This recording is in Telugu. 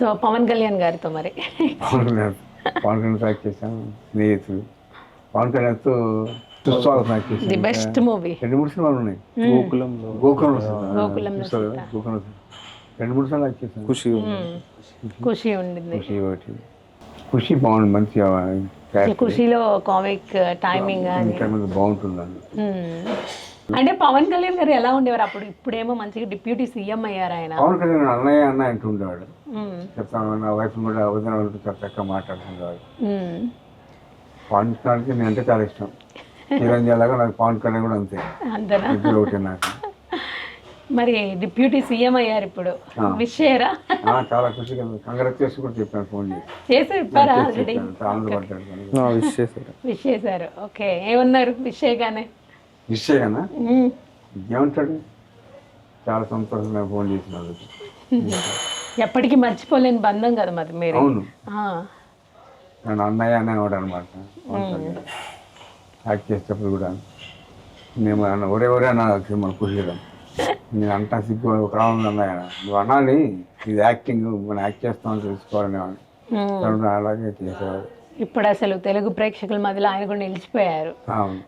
సో పవన్ కళ్యాణ్ గారితో మరి పవన్ కళ్యాణ్ పవన్ కళ్యాణ్ యాక్ట్ చేశాను. స్నేహితుడు పవన్ కళ్యాణ్తో సుస్వాగతం యాక్ట్ ది చేశాను. Best movie. 2-3 సినిమాలు ఉన్నాయి. గోకులంలో గోకులం వస్తుంది. గోకులంలో చూస్తారు కదా, గోకులం వస్తుంది. 2-3 సార్లు యాక్ట్ చేశాను. ఖుషి ఉంది. ఖుషి ఉండింది. ఖుషి ఒకటి. ఖుషి బాగుంది, మంచిగా ఖుషిలో కామిక్ టైమింగ్ అని బాగుంటుందండి. అంటే పవన్ కళ్యాణ్ గారు ఎలా ఉండేవారు అప్పుడు? ఇప్పుడేమో మంచిగా డిప్యూటీ సీఎం అయ్యారు ఆయన. పవన్ కళ్యాణ్ అన్నయ్య అన్న అంటూ ఉండేవాడు. మ్మ్. చెప్తాను, నా వైఫ్ కూడా వదిన వాళ్ళతో చాలా చక్కగా మాట్లాడుతుండేవాడు. మ్మ్. పవన్ కళ్యాణ్కి నేను అంటే చాలా ఇష్టం. చిరంజీవి లాగా నాకు పవన్ కళ్యాణ్ కూడా అంతే. అంతేనా? ఇద్దరు ఒకటి నాకు. మరి డిప్యూటీ సీఎం అయ్యారు ఇప్పుడు. విష్ చేయరా? చాలా ఖుషిగా కంగ్రాచులేషన్ కూడా చెప్పాను ఫోన్ చేసి. చేసి ఇప్పారా ఆల్రెడీ? ఆనందపడ్డాడు. విష్ చేశారు. విష్ చేశారు. ఓకే, ఏమన్నారు విష్ చేయగానే? నిశ్చయనా ఏమంటాడు, చాలా సంతోషంగా ఫోన్ చేసినందుకు. ఎప్పటికీ మర్చిపోలేని బంధం కదా మరి మీరు. అవును, ఆ. నేను అన్నయ్య అనేవాడు అనమాట. యాక్ట్ చేసేటప్పుడు కూడా మేము ఒరే ఒరే అన్న మన ఖుషిగా నేను అంటా సిగ్గు ఒక రావాలి అన్నయ్య, నువ్వు అనాలి, ఇది యాక్టింగ్, మనం యాక్ట్ చేస్తామని తెలుసుకోవాలనేవాడిని. అలాగే చేసేవాడు. ఇప్పుడు అసలు తెలుగు ప్రేక్షకుల మధ్యలో ఆయన కూడా నిలిచిపోయారు. అవును.